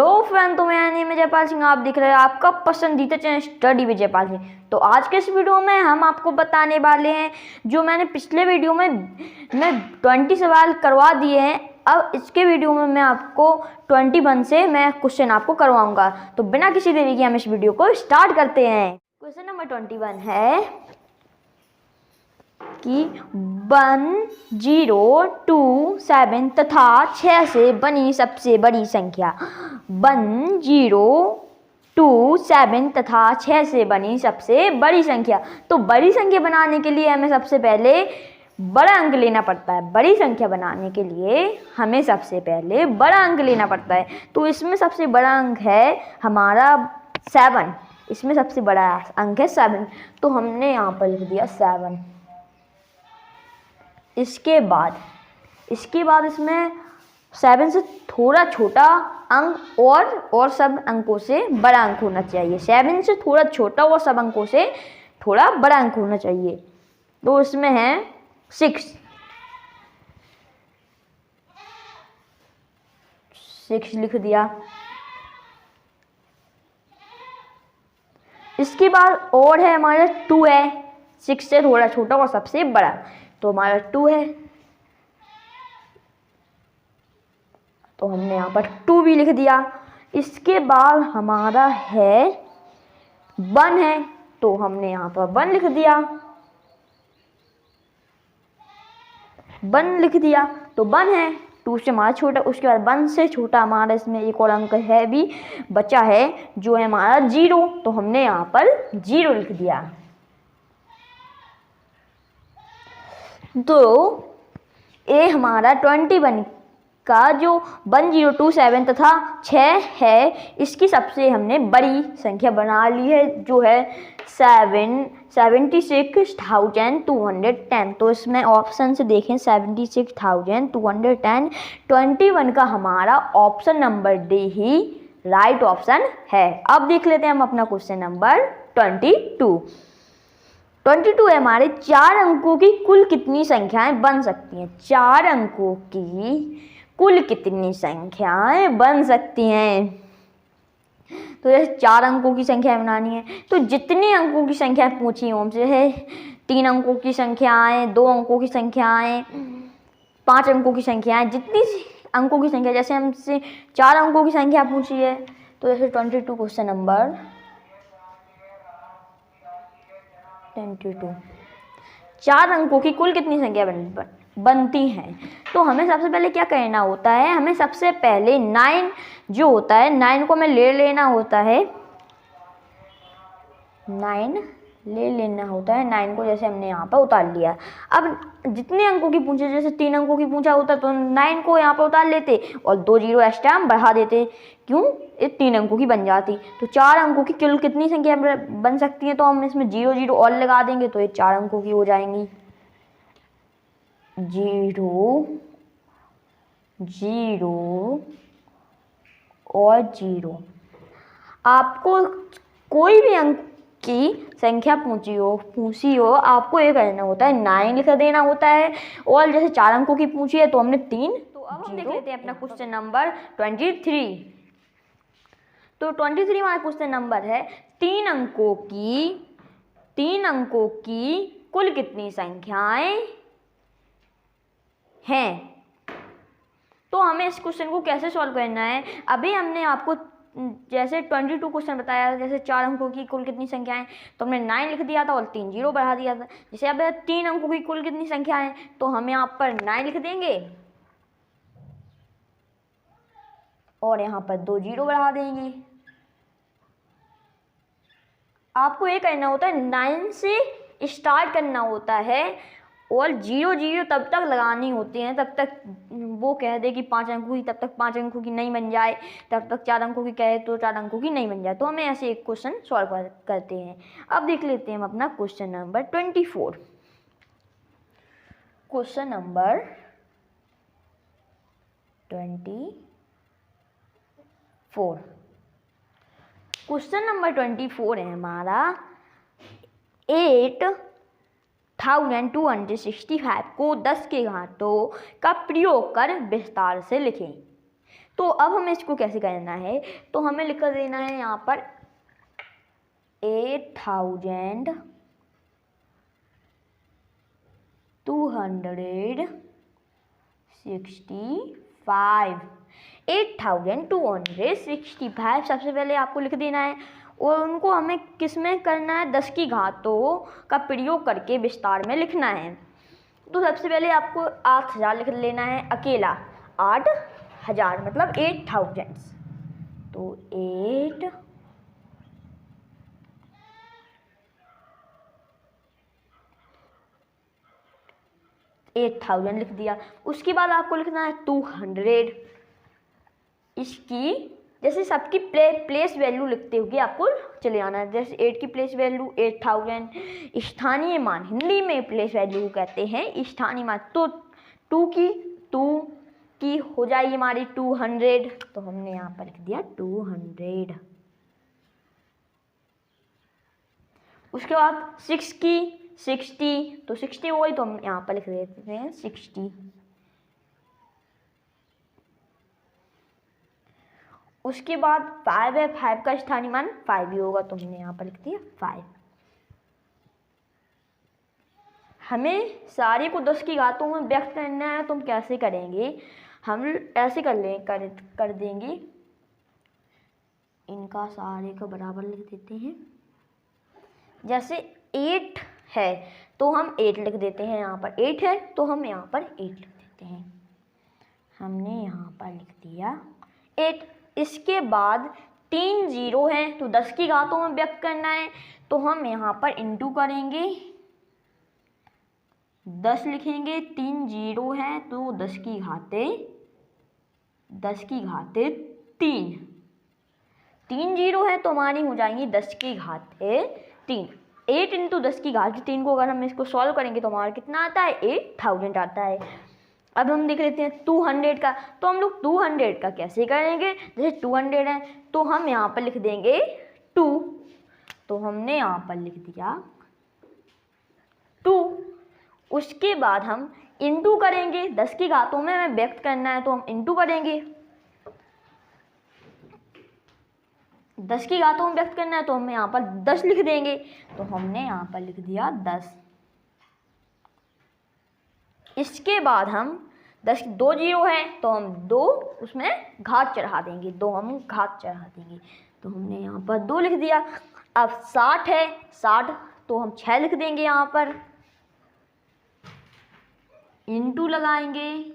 Hello friend, तो मैं name Jaipal Singh, आप दिख रहे हैं आपका पसंदीदा channel study with Jaipal Singh. तो आज के इस वीडियो में हम आपको बताने वाले हैं जो मैंने पिछले वीडियो में 20 सवाल करवा दिए हैं। अब इसके वीडियो में मैं आपको 21 से मैं क्वेश्चन आपको करवाऊंगा। तो बिना किसी देरी के हम इस वीडियो को स्टार्ट करते हैं। क्वेश्चन नंबर 21 है कि 1, 0, 2, 7 तथा 6 से बनी सबसे बड़ी संख्या। 1, 0, 2, 7 तथा 6 से बनी सबसे बड़ी संख्या। तो बड़ी संख्या बनाने के लिए हमें सबसे पहले बड़ा अंक लेना पड़ता है। बड़ी संख्या बनाने के लिए हमें सबसे पहले बड़ा अंक लेना पड़ता है। तो इसमें सबसे बड़ा अंक है हमारा 7। इसमें सबसे बड़ा अंक है 7, तो हमने यहाँ पर लिख दिया 7। इसके बाद इसमें 7 से थोड़ा छोटा अंक और सब अंकों से बड़ा अंक होना चाहिए। 7 से थोड़ा छोटा और सब अंकों से थोड़ा बड़ा अंक होना चाहिए। तो इसमें है 6 लिख दिया। इसके बाद और है हमारा 2 है। 6 से थोड़ा छोटा और सबसे बड़ा, तो हमारा 2 है। तो हमने यहाँ पर 2 भी लिख दिया। इसके बाद हमारा है 1 है, तो हमने यहाँ पर 1 लिख दिया। 1 लिख दिया, तो 1 है। 2 से हमारा छोटा, उसके बाद 1 से छोटा हमारा इसमें एक और अंक है भी बचा है जो है हमारा 0, तो हमने यहाँ पर 0 लिख दिया। तो ये हमारा 21 का जो 1, 0, 2, 7 तथा 6 है, इसकी सबसे हमने बड़ी संख्या बना ली है जो है 76,210। तो इसमें ऑप्शन से देखें 76,210। 21 का हमारा ऑप्शन नंबर डी ही राइट ऑप्शन है। अब देख लेते हैं हम अपना क्वेश्चन नंबर 22 है हमारे 4 अंकों की कुल कितनी संख्याएं बन सकती हैं। 4 अंकों की कुल कितनी संख्याएं बन सकती हैं। तो जैसे 4 अंकों की संख्या बनानी है, तो जितनी अंकों की संख्या पूछी है हमसे है 3 अंकों की संख्याएं, 2 अंकों की संख्याएं, 5 अंकों की संख्याएं, जितनी अंकों की संख्या, जैसे हमसे 4 अंकों की संख्या पूछी है, तो जैसे 22 क्वेश्चन नंबर 22 4 अंकों की कुल कितनी संख्या बनती हैं। तो हमें सबसे पहले क्या करना होता है, हमें सबसे पहले 9 जो होता है 9 को हमें ले लेना होता है। 9 ले लेना होता है। 9 को जैसे हमने यहाँ पर उतार लिया। अब जितने अंकों की पूछे, जैसे 3 अंकों की पूछा होता तो 9 को यहाँ पर उतार लेते और 2 0 एक्स्ट्रा हम बढ़ा देते। क्यों? ये 3 अंकों की बन जाती। तो 4 अंकों की कुल कितनी संख्या बन सकती है, तो हम इसमें 0 0 और लगा देंगे तो ये 4 अंकों की हो जाएंगी। 0 0 और 0। आपको कोई भी अंक की संख्या पूछी हो आपको ये करना होता है 9 लिख देना होता है। और जैसे 4 अंकों की पूछी है तो हमने 3। तो अब हम देख लेते हैं अपना क्वेश्चन नंबर 23। तो 23 हमारा क्वेश्चन नंबर है 3 अंकों की कुल कितनी संख्याएं हैं। तो हमें इस क्वेश्चन को कैसे सॉल्व करना है, अभी हमने आपको जैसे 22 क्वेश्चन बताया, जैसे 4 अंकों की कुल कितनी संख्याएं, तो हमने 9 लिख दिया था और 3 0 बढ़ा दिया था। जैसे अब 3 अंकों की कुल कितनी संख्या है, तो हम यहाँ पर 9 लिख देंगे और यहाँ पर 2 0 बढ़ा देंगे। आपको ये करना होता है 9 से स्टार्ट करना होता है और 0 0 तब तक लगानी होती हैं, तब तक वो कह दे कि 5 अंकों की, तब तक 5 अंकों की नहीं बन जाए, तब तक 4 अंकों की कहे तो 4 अंकों की नहीं बन जाए। तो हमें ऐसे एक क्वेश्चन सॉल्व करते हैं। अब देख लेते हैं हम अपना question number 24। Question number 24। Question number 24 है हमारा 8,265 को 10 के घातों का प्रयोग कर विस्तार से लिखें। तो तो अब हमें इसको कैसे करना है, तो हमें लिख देना है यहाँ पर 8265 8265 सबसे पहले आपको लिख देना है, और उनको हमें किस में करना है, 10 की घातों का प्रयोग करके विस्तार में लिखना है। तो सबसे पहले आपको 8000 लिख लेना है, अकेला 8000 मतलब 8000, तो 8000 लिख दिया। उसके बाद आपको लिखना है 200। इसकी जैसे सबकी प्लेस वैल्यू लिखते हुए आपको चले आना है। जैसे 8 की प्लेस वैल्यू 8000, स्थानीय मान हिंदी में प्लेस वैल्यू कहते हैं स्थानीय मान। तो 2 की हो जाएगी हमारी 200, तो हमने यहाँ पर लिख दिया 200। उसके बाद 6 की 60, तो 60 हो गई, तो हम यहाँ पर लिख देते हैं 60। उसके बाद 5 है, 5 का स्थानीय मान 5 ही होगा, तो हमने यहाँ पर लिख दिया 5। हमें सारे को 10 की घातों में व्यक्त करना है, तो हम कैसे करेंगे, हम ऐसे कर देंगे, इनका सारे को बराबर लिख देते हैं। जैसे 8 है तो हम 8 लिख देते हैं, यहाँ पर 8 है तो हम यहाँ पर 8 लिख देते हैं। हमने यहाँ पर लिख दिया 8। इसके बाद 3 0 हैं, तो 10 की घातों में व्यक्त करना है, तो हम यहाँ पर इंटू करेंगे, 10 लिखेंगे। 3 0 हैं तो 10 की घाते 3। 3 0 है तो हमारी हो जाएंगी 10 की घाते 3। 8 इंटू 10 की घाते 3 को अगर हम इसको सॉल्व करेंगे तो हमारा कितना आता है, 8000 आता है। अब हम देख लेते हैं 200 का, तो हम लोग 200 का कैसे करेंगे, जैसे 200 है तो हम यहाँ पर लिख देंगे 2, तो हमने यहाँ पर लिख दिया 2। उसके बाद हम इंटू करेंगे, 10 की घातों में हमें व्यक्त करना है तो हम इंटू करेंगे, 10 की घातों में व्यक्त करना है तो हम यहाँ पर 10 लिख देंगे, तो हमने यहाँ पर लिख दिया 10। इसके बाद हम 10 2 0 है तो हम 2 उसमें घात चढ़ा देंगे, 2 हम घात चढ़ा देंगे, तो हमने यहाँ पर 2 लिख दिया। अब 60 है, 60 तो हम 6 लिख देंगे, यहाँ पर इंटू लगाएंगे,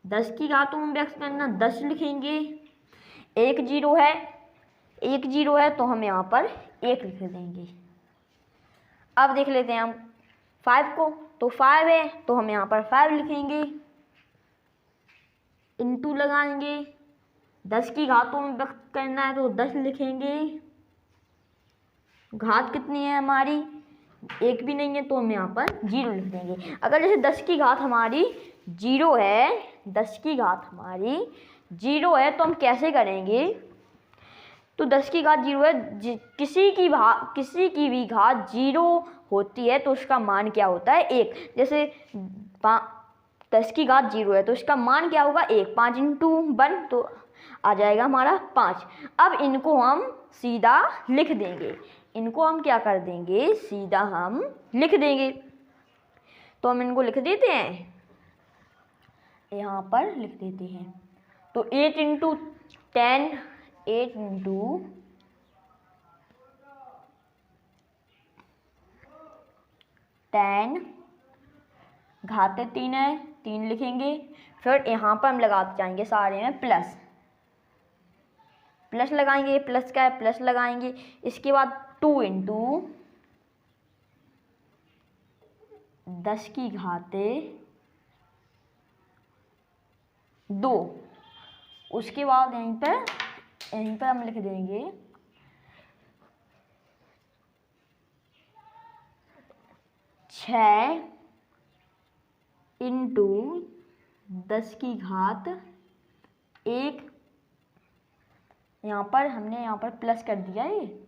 10 की घातों में व्यक्त करना 10 लिखेंगे। 1 0 है तो हम यहाँ पर 1 लिख देंगे। अब देख लेते हैं हम 5 को, तो 5 है तो हम यहाँ पर 5 लिखेंगे, इंटू लगाएंगे, 10 की घातों में व्यक्त करना है तो 10 लिखेंगे। घात कितनी है हमारी, 1 भी नहीं है तो हम यहाँ पर 0 लिख देंगे। अगर जैसे 10 की घात हमारी 0 है, 10 की घात हमारी 0 है तो हम कैसे करेंगे, तो 10 की घात 0 है, किसी की भी घात 0 होती है तो उसका मान क्या होता है, 1। जैसे 10 की घात 0 है तो इसका मान क्या होगा, 1। 5 इंटू 1 तो आ जाएगा हमारा 5। अब इनको हम सीधा लिख देंगे, इनको हम क्या कर देंगे, सीधा हम लिख देंगे। तो हम इनको लिख देते हैं, यहाँ पर लिख देते हैं, तो 8 इंटू 10, 8 इंटू 10, घाते 3 है, 3 लिखेंगे। फिर यहाँ पर हम लगाते जाएंगे सारे में प्लस लगाएंगे, प्लस का है प्लस लगाएंगे। इसके बाद 2 इंटू 10 की घाते 2। उसके बाद यहीं पर हम लिख देंगे 6 इंटू 10 की घात 1। यहाँ पर प्लस कर दिया है।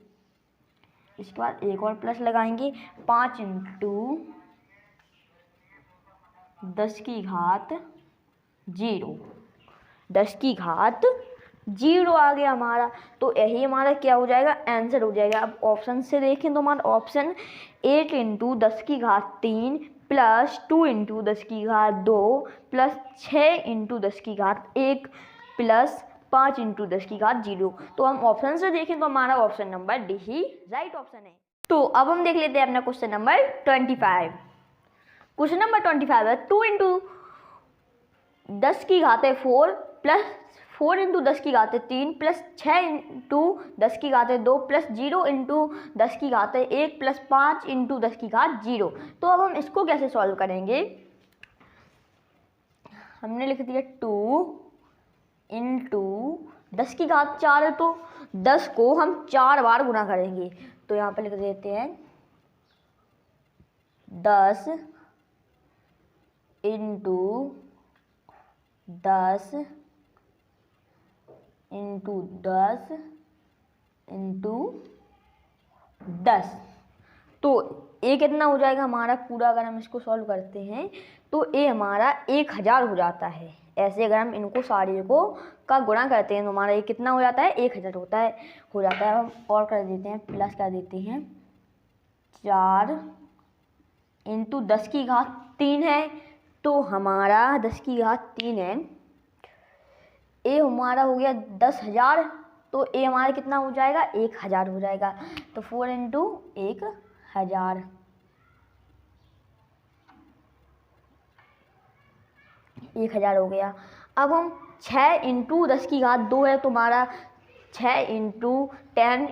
इसके बाद एक और प्लस लगाएंगे, 5 इंटू 10 की घात 0, 10 की घात 0 आ गया हमारा, तो यही हमारा क्या हो जाएगा, आंसर हो जाएगा। अब ऑप्शन से देखें तो हमारा ऑप्शन 8 × 10 की घात 3 प्लस 2 × 10 की घात 2 प्लस 6 × 10 की घात 1 प्लस 5 × 10 की घात 0। तो हम ऑप्शन से देखें तो हमारा ऑप्शन नंबर डी ही राइट ऑप्शन है। तो अब हम देख लेते हैं अपना क्वेश्चन नंबर 25। क्वेश्चन नंबर 25 है 2 × 10 की घात 4 प्लस 4 × 10 की घात 3 प्लस 6 × 10 की घात 2 प्लस 0 × 10 की घात 1 प्लस 5 × 10 की घात 0। तो अब हम इसको कैसे सॉल्व करेंगे, हमने लिख दिया 2 × 10 की घात 4 है, तो 10 को हम 4 बार गुना करेंगे। तो यहाँ पर लिख देते हैं 10 × 10 × 10 × 10। तो ए कितना हो जाएगा हमारा पूरा, अगर हम इसको सॉल्व करते हैं तो ए हमारा 1000 हो जाता है। ऐसे अगर हम इनको सारे को का गुणा करते हैं तो हमारा ये कितना हो जाता है, 1000 हो जाता है। हम और कर देते हैं, प्लस कर देते हैं 4 × 10 की घात 3 है, तो हमारा 10 की घात 3 है, ए हमारा हो गया 10,000, तो ए हमारा कितना हो जाएगा, 1000 हो जाएगा। तो 4 × 1000 1000 हो गया। अब हम 6 × 10 की घात 2 है, तो हमारा 6 × 10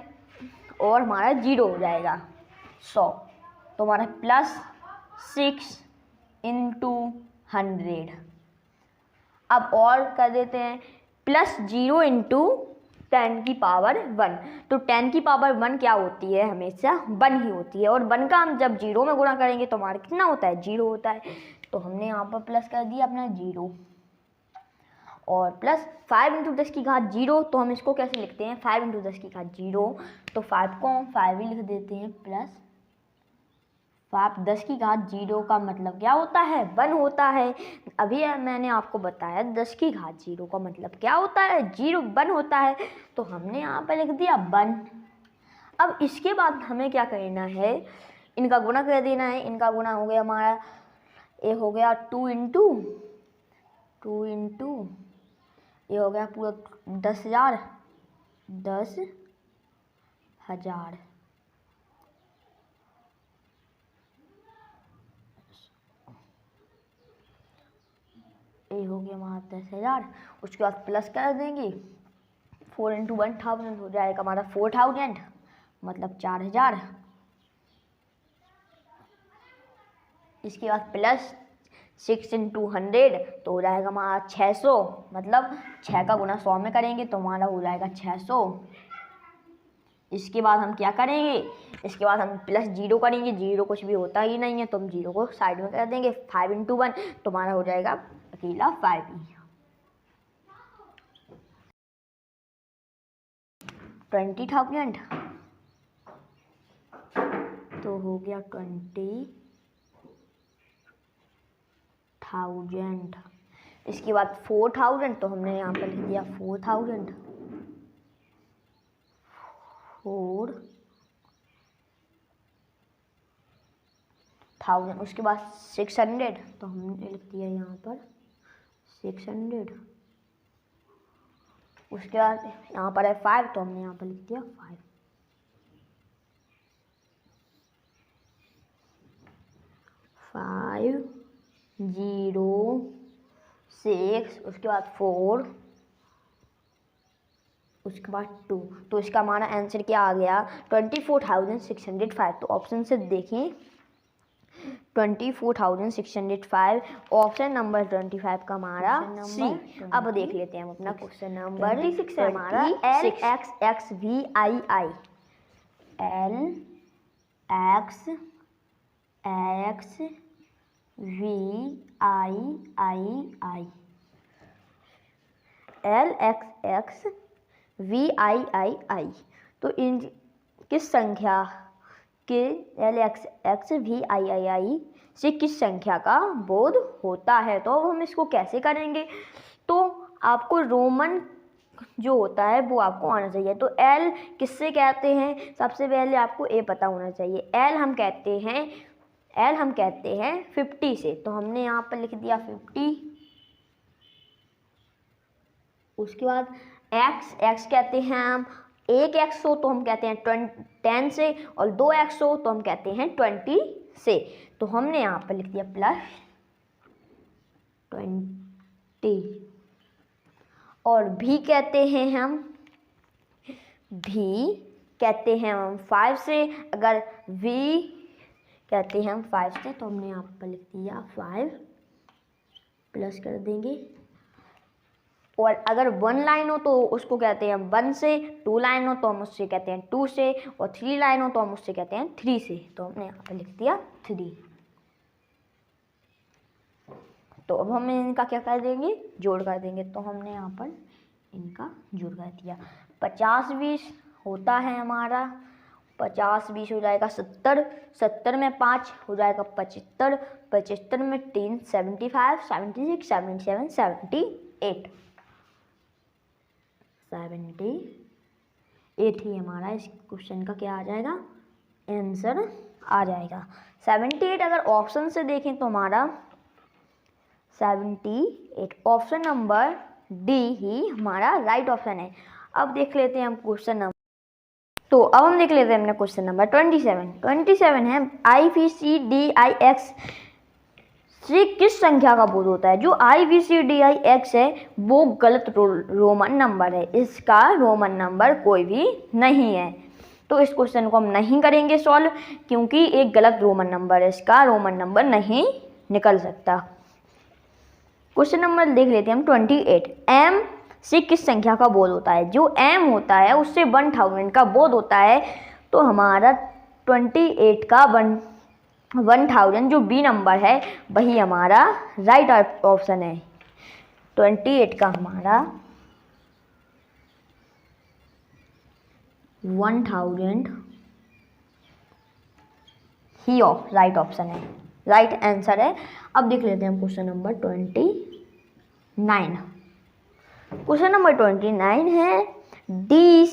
और हमारा 0 हो जाएगा 100। तो हमारा प्लस 6 × 100। अब और कर देते हैं प्लस 0 × 10 की पावर 1। तो 10 की पावर 1 क्या होती है, हमेशा 1 ही होती है, और 1 का हम जब 0 में गुणा करेंगे तो हमारा कितना होता है, 0 होता है। तो हमने यहाँ पर प्लस कर दिया अपना 0 और प्लस 5 × 10 की घात 0। तो हम इसको कैसे लिखते हैं, 5 × 10 की घात 0, तो 5 को हम 5 ही लिख देते हैं, प्लस 5 10 की घात 0 का मतलब क्या होता है, 1 होता है। अभी मैंने आपको बताया 10 की घात 0 का मतलब क्या होता है, 1 होता है। तो हमने यहाँ पर लिख दिया 1। अब इसके बाद हमें क्या करना है, इनका गुणा कर देना है। इनका गुणा हो गया हमारा, ये हो गया 2 × ये हो गया पूरा 10,000 10,000 ये हो गया हमारा 10,000। उसके बाद प्लस कर देंगे, 4 × 1000 हो जाएगा हमारा 4000, मतलब 4000। इसके बाद प्लस 6 × 100, तो हो जाएगा हमारा 600, मतलब 6 का गुना 100 में करेंगे तो हमारा हो जाएगा 600। इसके बाद हम क्या करेंगे, इसके बाद हम प्लस 0 करेंगे, 0 कुछ भी होता ही नहीं है, तो हम 0 को साइड में कर देंगे। 5 × 1 तो हमारा हो जाएगा अकेला 5 ही। 20,000 तो हो गया 20,000। इसके बाद 4,000, तो हमने यहाँ पर लिख दिया 4,000। उसके बाद 600, तो हमने लिख दिया यहाँ पर 600। उसके बाद यहाँ पर है 5, तो हमने यहाँ पर लिख दिया 5। 5 0 6, उसके बाद 4, उसके बाद 2। तो इसका हमारा आंसर क्या आ गया, 24,605। तो ऑप्शन से देखें 24,605, ऑप्शन नंबर 25 का हमारा सी। अब देख लेते हैं हम अपना क्वेश्चन नंबर 26 है हमारा, LXXVII LXXVII। तो इन किस संख्या के LXXVII से किस संख्या का बोध होता है। तो अब हम इसको कैसे करेंगे, तो आपको रोमन जो होता है वो आपको आना चाहिए। तो एल किससे कहते हैं, सबसे पहले आपको ए पता होना चाहिए। एल हम कहते हैं 50 से, तो हमने यहाँ पर लिख दिया 50। उसके बाद एक्स कहते हैं हम, एक एक्स हो तो हम कहते हैं 10 से, और 2 एक्स हो तो हम कहते हैं 20 से। तो हमने यहाँ पर लिख दिया +20। और भी कहते हैं हम 5 से। अगर वी कहते हैं हम 5 से, तो हमने यहाँ पर लिख दिया 5 प्लस कर देंगे। और अगर 1 लाइन हो तो उसको कहते हैं हम 1 से, 2 लाइन हो तो हम उससे कहते हैं 2 से, और 3 लाइन हो तो हम उससे कहते हैं 3 से। तो हमने यहाँ पर लिख दिया 3। तो अब हम इनका क्या कर देंगे, जोड़ कर देंगे। तो हमने यहाँ पर इनका जोड़ कर दिया। 50-20 होता है हमारा, 50-20 हो जाएगा 70, 70 में 5 हो जाएगा 75, 75 में 3 75, 76, 77, 78, 78 ही हमारा इस क्वेश्चन का क्या आ जाएगा, आंसर आ जाएगा। 78 अगर ऑप्शन से देखें तो हमारा 78 ऑप्शन नंबर डी ही हमारा राइट ऑप्शन है। अब देख लेते हैं हम क्वेश्चन नंबर, तो अब हम देख लेते हैं हमने क्वेश्चन नंबर 27 है IVCDIX से किस संख्या का बोध होता है। जो IVCDIX है वो गलत रोमन नंबर है, इसका रोमन नंबर कोई भी नहीं है। तो इस क्वेश्चन को हम नहीं करेंगे सॉल्व, क्योंकि एक गलत रोमन नंबर है, इसका रोमन नंबर नहीं निकल सकता। क्वेश्चन नंबर देख लेते हैं हम 28। M से किस संख्या का बोध होता है। जो M होता है उससे 1000 का बोध होता है। तो हमारा 28 का 1000 जो B नंबर है वही हमारा राइट ऑप्शन है। 28 का हमारा 1000 ही राइट ऑप्शन है, राइट आंसर है। अब देख लेते हैं हम क्वेश्चन नंबर 29। क्वेश्चन नंबर 29 है डी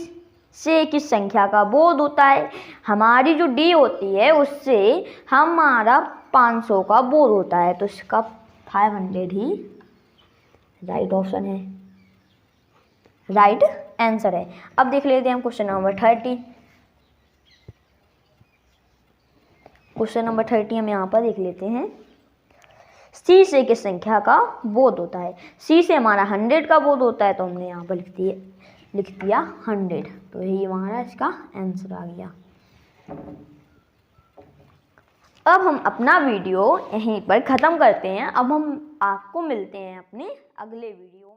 से किस संख्या का बोध होता है। हमारी जो डी होती है उससे हमारा 500 का बोध होता है, तो इसका 500 ही राइट ऑप्शन है, राइट आंसर है। अब देख लेते हैं हम क्वेश्चन नंबर 30। क्वेश्चन नंबर 30 हम यहाँ पर देख लेते हैं सी से किस संख्या का बोध होता है। सी से हमारा 100 का बोध होता है, तो हमने यहाँ पर लिख दिया 100। तो यही हमारा इसका आंसर आ गया। अब हम अपना वीडियो यहीं पर ख़त्म करते हैं। अब हम आपको मिलते हैं अपने अगले वीडियो में।